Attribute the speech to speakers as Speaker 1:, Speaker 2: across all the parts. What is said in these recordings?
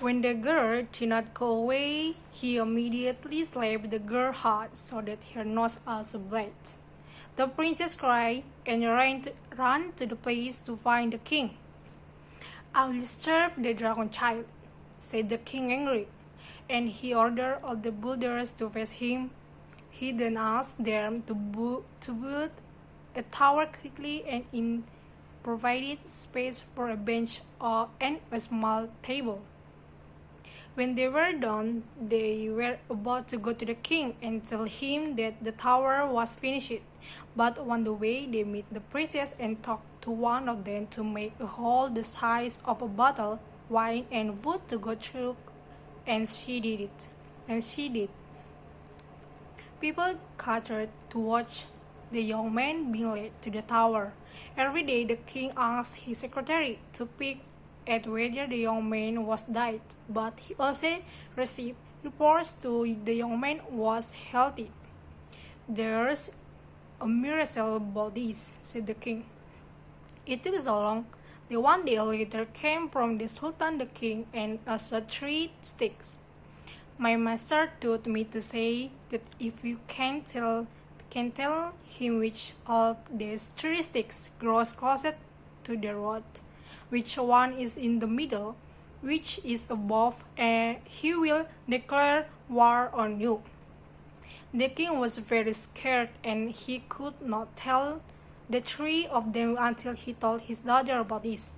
Speaker 1: When the girl did not go away, he immediately slapped the girl hard so that her nose also bled. The princess cried and ran to the place to find the king. "I will serve the dragon child," said the king angrily, and he ordered all the builders to face him. He then asked them to build a tower quickly and provided space for a bench and a small table. When they were done, they were about to go to the king and tell him that the tower was finished. But on the way, they met the princess and talked to one of them to make a hole the size of a bottle, wine, and wood to go through, and she did it. And she did. People gathered to watch the young man being led to the tower. Every day, the king asked his secretary to pick at whether the young man was dead, but he also received reports that the young man was healthy. "There's a miracle about this," said the king. It took so long that one day a letter came from the sultan, the king, and also 3 sticks. "My master told me to say that if you can tell him which of these 3 sticks grows closest to the road, which one is in the middle, which is above, and he will declare war on you." The king was very scared, and he could not tell the 3 of them until he told his daughter about this.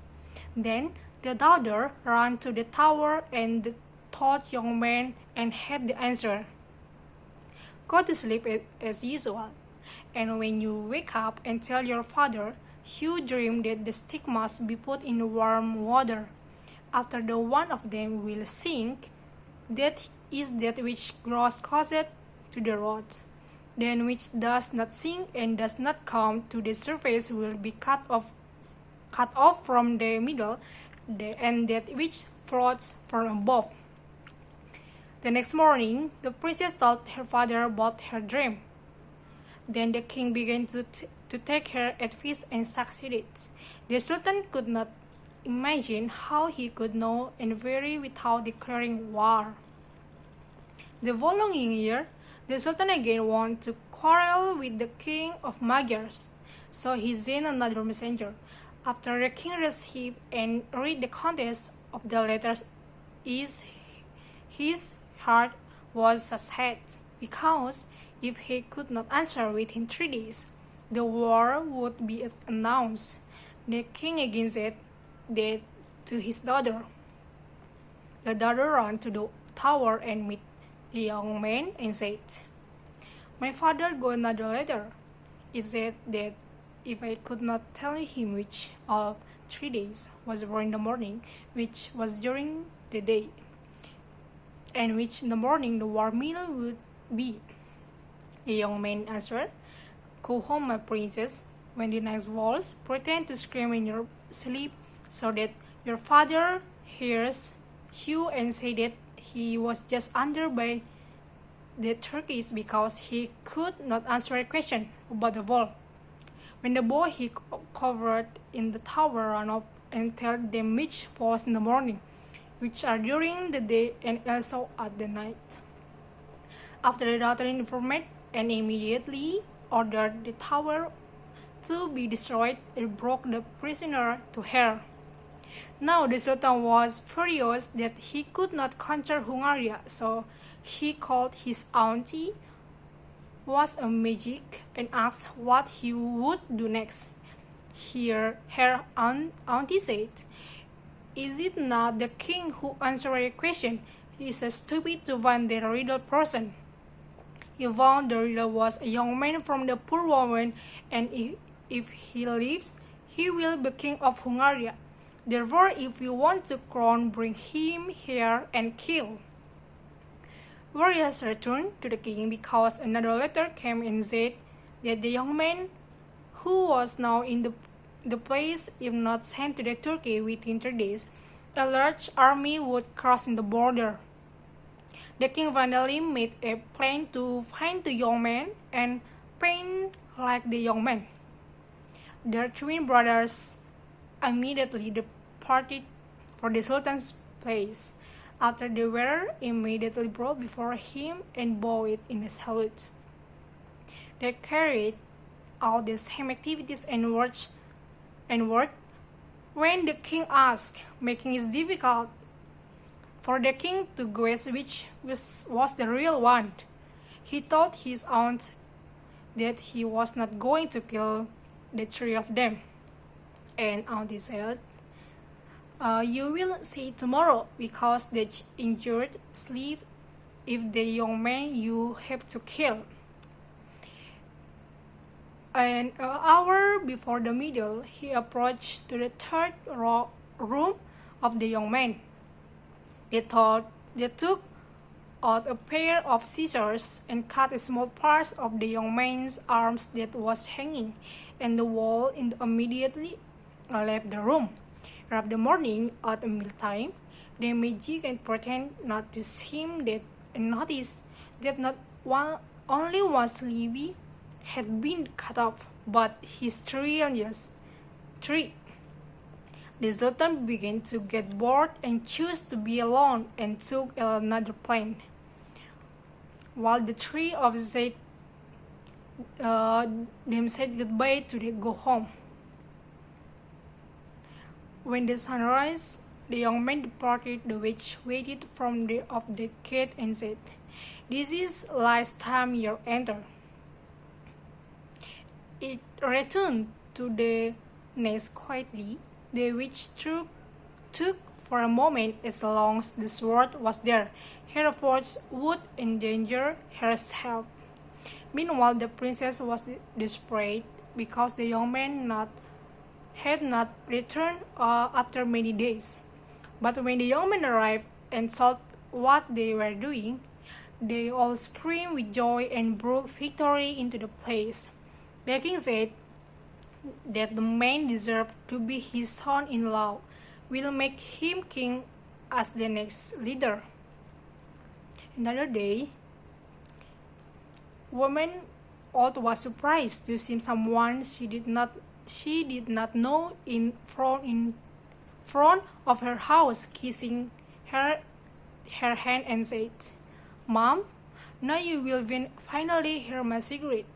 Speaker 1: Then the daughter ran to the tower and the third young man and had the answer. "Go to sleep as usual, and when you wake up and tell your father, you dream that the stick must be put in warm water. After the one of them will sink, that is that which grows closer to the road. Then which does not sink and does not come to the surface will be cut off from the middle, and that which floats from above." The next morning, the princess told her father about her dream. Then the king began to take her at feast and succeeded. The sultan could not imagine how he could know and vary without declaring war. The following year, the sultan again wanted to quarrel with the king of Magyars, so he sent another messenger. After the king received and read the contents of the letters, his heart was sad, because if he could not answer within 3 days, the war would be announced. The king again said that to his daughter. The daughter ran to the tower and met the young man and said, "My father got another letter. It said that if I could not tell him which of 3 days was born in the morning, which was during the day, and which in the morning the war meal would be." The young man answered, "Go home, my princess. When the night falls, pretend to scream in your sleep so that your father hears you, and say that he was just under by the turkeys because he could not answer a question about the wall. When the boy he covered in the tower ran up and tell them which falls in the morning, which are during the day and also at the night." After the daughter informed and immediately ordered the tower to be destroyed and brought the prisoner to her. Now the sultan was furious that he could not conquer Hungary, so he called his auntie, was a magic, and asked what he would do next. Her auntie said, "Is it not the king who answered a question? He is a stupid to find the riddle person." He found the riddle was a young man from the poor woman, and if he lives, he will be king of Hungary. Therefore, if you want to crown, bring him here and kill. Warriors returned to the king because another letter came and said that the young man, who was now in the place, if not sent to the Turkey within 3 days, a large army would cross in the border. The king finally made a plan to find the young man and paint like the young man. Their twin brothers immediately departed for the sultan's place. After they were immediately brought before him and bowed in a salute. They carried out the same activities and words when the king asked, making it difficult for the king to guess which was the real one. He told his aunt that he was not going to kill the three of them. And auntie said, you will see tomorrow, because the injured sleep if the young man you have to kill. An hour before the middle, he approached to the third room of the young man. They took out a pair of scissors and cut a small part of the young man's arms that was hanging on the wall and immediately left the room. Around the morning at mealtime, they magic and pretend not to see him and noticed that not only one sleeve had been cut off, but his three. The Sultan began to get bored and chose to be alone and took another plane. While the three of them said goodbye to go home. When the sun rose, the young man departed. The witch waited from the gate and said, "This is last time you enter." It returned to the nest quietly. The witch took for a moment as long as the sword was there. Her efforts would endanger herself. Meanwhile, the princess was desperate because the young man had not returned after many days. But when the young men arrived and saw what they were doing, they all screamed with joy and brought victory into the place. The king said that the man deserved to be his son-in-law, will make him king as the next leader. Another day, woman old was surprised to see someone she did not know in front of her house, kissing her hand and said, "Mom, now you will finally hear my secret.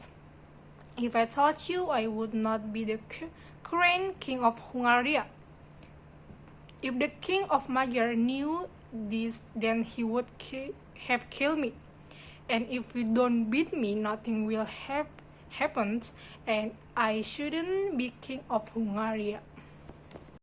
Speaker 1: If I told you, I would not be the current king of Hungary. If the king of Magyar knew this, then he would have killed me. And if you don't beat me, nothing will have happened, and I shouldn't be king of Hungary."